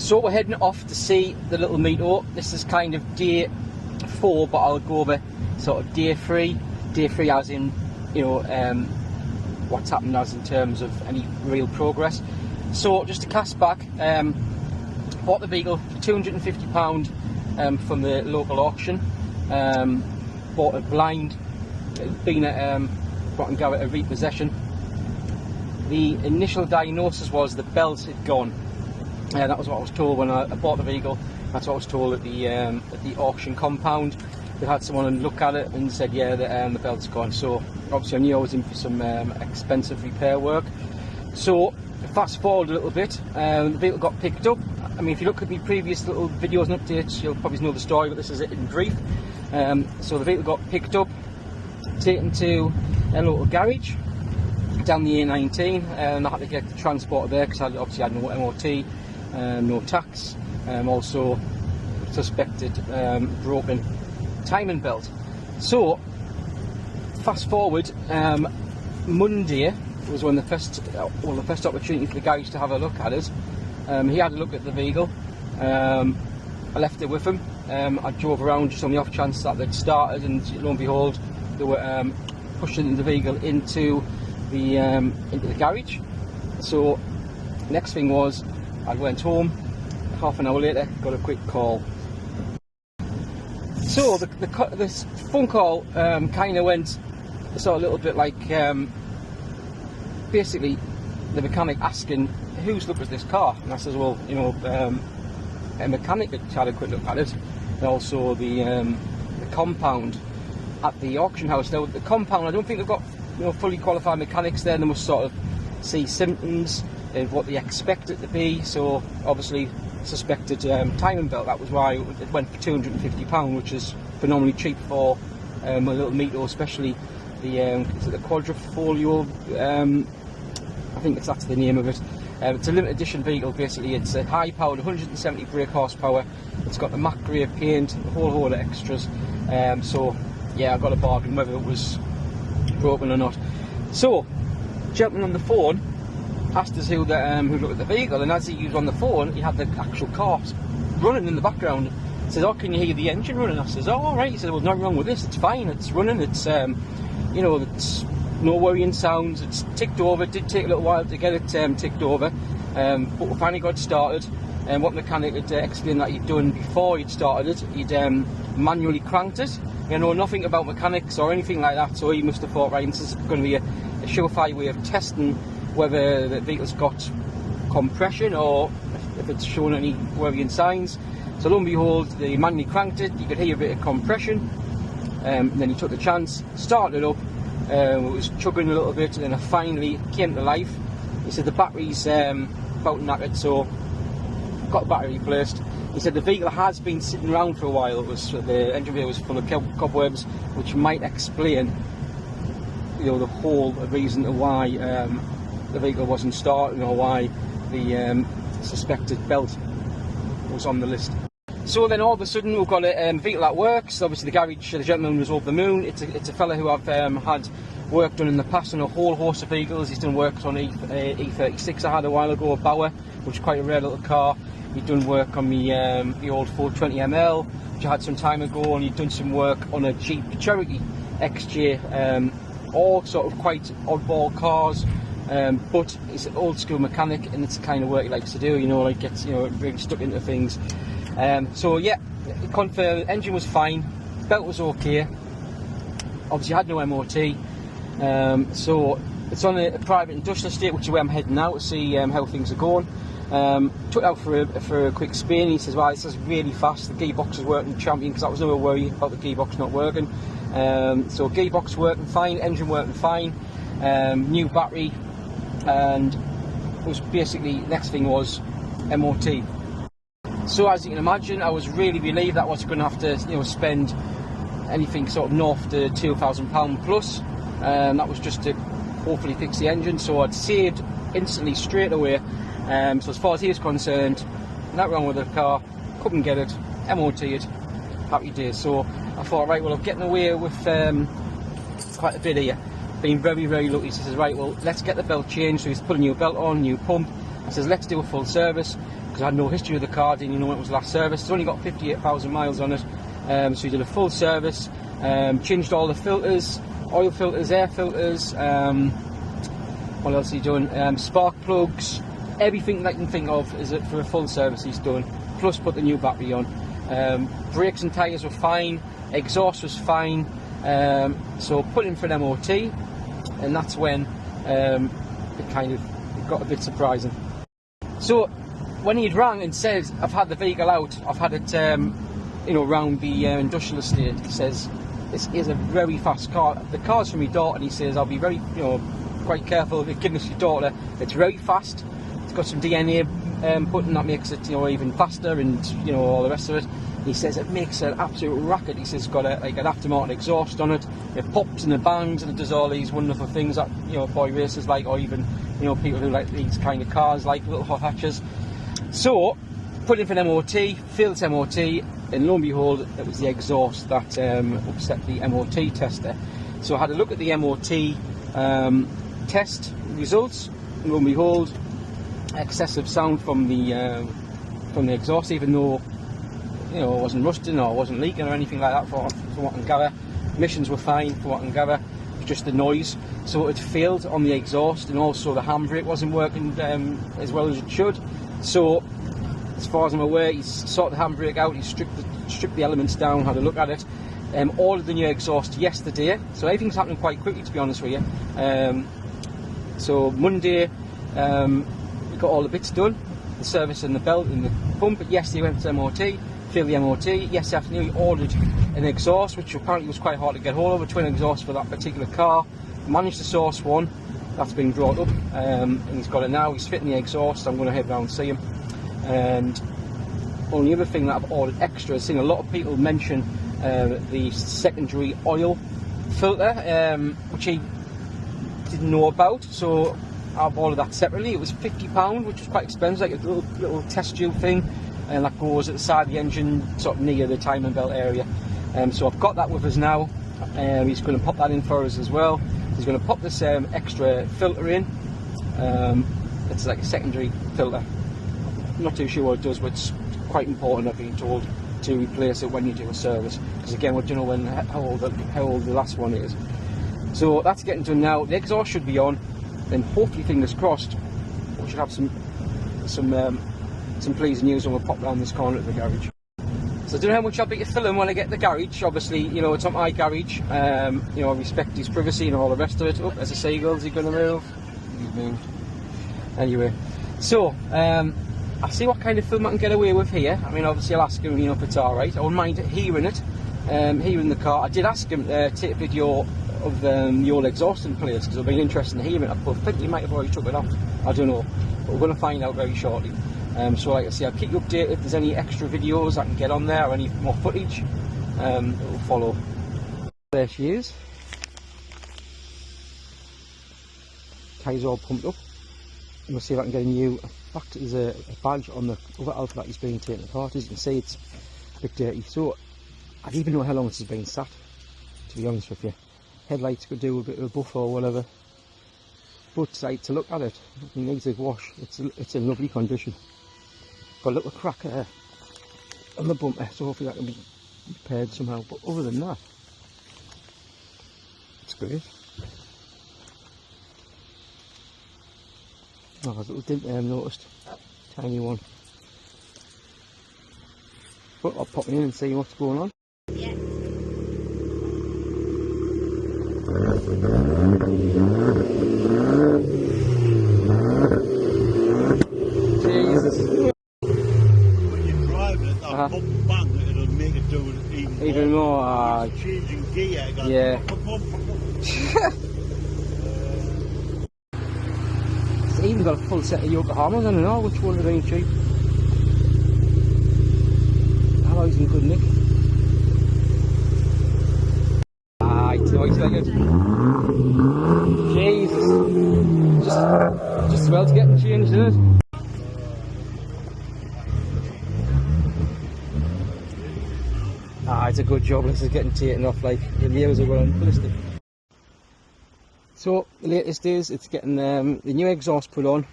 So we're heading off to see the little Mito. This is kind of day 4, but I'll go over sort of day 3. Day 3 as in, you know, what's happened as in terms of any real progress. So just to cast back, bought the vehicle for £250 from the local auction. Bought it blind. It'd been at Rotten Garrett a repossession. The initial diagnosis was the belt had gone. That was what I was told when I bought the vehicle. That's what I was told at the auction compound. They had someone look at it and said, yeah, the belt's gone. So obviously I knew I was in for some expensive repair work. So fast forward a little bit, the vehicle got picked up. I mean, if you look at my previous little videos and updates, you'll probably know the story, but this is it in brief. So the vehicle got picked up, taken to a local garage down the A19, and I had to get the transport there because I obviously had no MOT, no tax, also suspected broken timing belt. So fast forward, Monday was when the first opportunity for the garage to have a look at it. He had a look at the vehicle. I left it with him. I drove around just on the off chance that they'd started, and lo and behold, they were pushing the vehicle into the garage. So next thing was, I went home. Half an hour later, got a quick call. So this phone call kind of went sort of a little bit like basically the mechanic asking, whose look was this car? And I says, well, you know, a mechanic had a quick look at it, and also the compound at the auction house. Now the compound, I don't think they've got, you know, fully qualified mechanics there. They must sort of see symptoms of what they expect it to be. So obviously suspected timing belt. That was why it went for £250, which is phenomenally cheap for a little Mito, especially the quadrifoglio. I think that's the name of it. It's a limited edition vehicle. Basically, it's a high-powered 170 brake horsepower. It's got the matte grey paint, a whole load of extras. So yeah, I got a bargain whether it was broken or not. So, gentleman on the phone asked us who looked at the vehicle, and as he was on the phone, he had the actual car running in the background. He says, "Oh, can you hear the engine running?" I says, "Oh, all right." He said, "Well, nothing wrong with this. It's fine. It's running. It's you know, it's no worrying sounds. It's ticked over. It did take a little while to get it ticked over, but we finally got started." And what the mechanic had explained that he'd done before he'd started it, he'd manually cranked it. You know nothing about mechanics or anything like that, so he must have thought, right, this is going to be a surefire way of testing whether the vehicle's got compression or if it's showing any worrying signs. So lo and behold, they manually cranked it. You could hear a bit of compression, and then he took the chance, started it up. It was chugging a little bit, and then it finally came to life. He said the battery's about knackered, so got the battery replaced. He said the vehicle has been sitting around for a while. The engine bay was full of cobwebs, which might explain, you know, the whole reason to why the vehicle wasn't starting, or why the suspected belt was on the list. So then all of a sudden we've got a vehicle that works. Obviously the garage, the gentleman was over the moon. It's a fella who I've had work done in the past on a whole host of vehicles. He's done work on E36 I had a while ago, a Bauer, which is quite a rare little car. He'd done work on the old 420ML, which I had some time ago, and he'd done some work on a Jeep Cherokee XJ, all sort of quite oddball cars, but he's an old school mechanic, and it's the kind of work he likes to do, you know, like gets, you know, really stuck into things. So yeah, confirmed, engine was fine, belt was okay, obviously had no MOT, so it's on a private industrial estate, which is where I'm heading now to see how things are going. Took it out for a quick spin. He says, "Well, this is really fast. The gearbox is working champion," because that was no worry about the gearbox not working. So gearbox working fine, engine working fine, new battery, and it was basically next thing was MOT. So as you can imagine, I was really relieved that I wasn't going to have to, you know, spend anything sort of north to £2,000 plus. That was just to hopefully fix the engine. So I'd saved instantly straight away. So as far as he was concerned, nothing wrong with the car, couldn't get it, MOT'd, happy days. So I thought, right, well, I'm getting away with quite a bit here, being very, very lucky. He says, right, well, let's get the belt changed. So he's put a new belt on, new pump. I says, let's do a full service, because because I had no history of the car, didn't even know when it was last serviced. It's only got 58,000 miles on it, so he did a full service, changed all the filters, oil filters, air filters, what else is he doing, spark plugs, everything that you can think of is it for a full service he's done, plus put the new battery on. Brakes and tyres were fine, exhaust was fine, so put him for an MOT, and that's when it kind of got a bit surprising. So when he'd rang and said, I've had the vehicle out, I've had it you know, around the industrial estate, he says, this is a very fast car. The car's from my daughter, and he says, I'll be very, you know, quite careful if giving this to your daughter. It's very fast. It's got some DNA button that makes it, you know, even faster, and you know, all the rest of it. He says it makes an absolute racket. He says it's got like an aftermarket exhaust on it. It pops and it bangs, and it does all these wonderful things that, you know, boy racers like, or even, you know, people who like these kind of cars, like little hot hatches. So put in for an MOT, failed its MOT, and lo and behold, it was the exhaust that upset the MOT tester. So I had a look at the MOT test results, and lo and behold, excessive sound from the exhaust, even though, you know, it wasn't rusting or wasn't leaking or anything like that. From what I can gather, emissions were fine. From what I can gather, it was just the noise. So it failed on the exhaust, and also the handbrake wasn't working as well as it should. So, as far as I'm aware, he's sorted the handbrake out. He's stripped the elements down, had a look at it. Ordered the new exhaust yesterday, so everything's happening quite quickly, to be honest with you. So Monday, we got all the bits done, the service and the belt and the pump. But yesterday went to MOT, failed the MOT. Yesterday afternoon, he ordered an exhaust, which apparently was quite hard to get hold of, a twin exhaust for that particular car. Managed to source one. That's been brought up, and he's got it now. He's fitting the exhaust. I'm going to head round and see him. And only other thing that I've ordered extra, I've seen a lot of people mention the secondary oil filter, which he didn't know about, so I've ordered that separately. It was £50, which was quite expensive, like a little test tube thing, and that goes at the side of the engine, sort of near the timing belt area. So I've got that with us now. He's going to pop that in for us as well. He's going to pop this extra filter in. It's like a secondary filter. I'm not too sure what it does, but it's quite important, I've been told, to replace it when you do a service, because again, we don't know how old the last one is. So that's getting done now. The exhaust should be on, then hopefully, fingers crossed, we should have some pleasing news when we pop round this corner at the garage. So I don't know how much I'll be to film when I get to the garage. Obviously, you know, it's not my garage. You know, I respect his privacy and all the rest of it. Oh, there's a seagull. Is he going to move? He's moved. Anyway, so I'll see what kind of film I can get away with here. I mean, obviously I'll ask him, you know, if it's alright. I wouldn't mind hearing it, hearing the car. I did ask him to take a video of the old exhaust in place, because I've been interested in hearing it. I think he might have already took it off. I don't know, but we're going to find out very shortly. So like I say, I'll keep you updated if there's any extra videos I can get on there, or any more footage. It will follow. There she is. Tyres all pumped up. And we'll see if I can get a new. In fact, there's a badge on the other Alfa that is being taken apart. As you can see, it's a bit dirty. So I don't even know how long this has been sat, to be honest with you. Headlights could do a bit of a buff or whatever. But like, to look at it, it needs a wash. It's in lovely condition. Got a little crack there on the bumper, so hopefully that can be repaired somehow. But other than that, it's great. Oh, there's a little dent there I've noticed, tiny one. But I'll pop in and see what's going on. Yeah. Jesus. When you drive it, that bump bang, it'll make it do it even more. Changing gear, yeah. It's even got a full set of Yokohamas. I don't know which one would have been cheap. Alloys in good nick. Ah, it's noisy like it. Jesus. Just smells getting changed, isn't it? Ah, it's a good job. This is getting taken off, like the layers are going ballistic. So the latest is it's getting the new exhaust put on.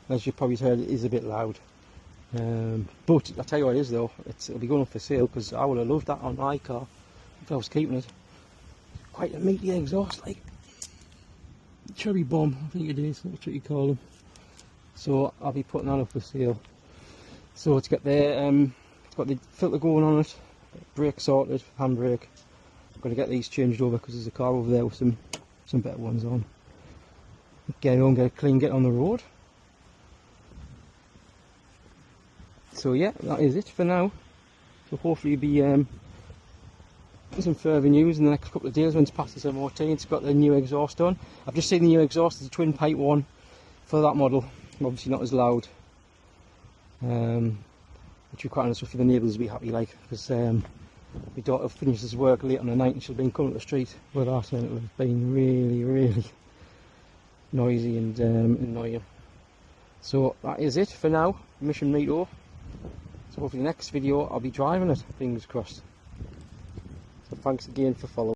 As you probably heard, it is a bit loud. But I tell you what it is though, it'll be going up for sale, because I would have loved that on my car if I was keeping it. Quite a meaty exhaust, like cherry bomb, I think it is, that's what you call them. So I'll be putting that up for sale. So it's got the filter going on it, brake sorted, handbrake. I'm going to get these changed over because there's a car over there with some better ones on. Get it on, get it clean, get on the road. So yeah, that is it for now. So hopefully be some further news in the next couple of days when it's past the MOT. It's got the new exhaust on. I've just seen the new exhaust, it's a twin pipe one for that model. Obviously not as loud. Which we're quite honest with, the neighbours will be happy, like, because my daughter finishes work late on the night and she's been coming up the street with us, and it was been really noisy and annoying. So that is it for now, Mission Mito. So hopefully the next video I'll be driving it, fingers crossed. So thanks again for following.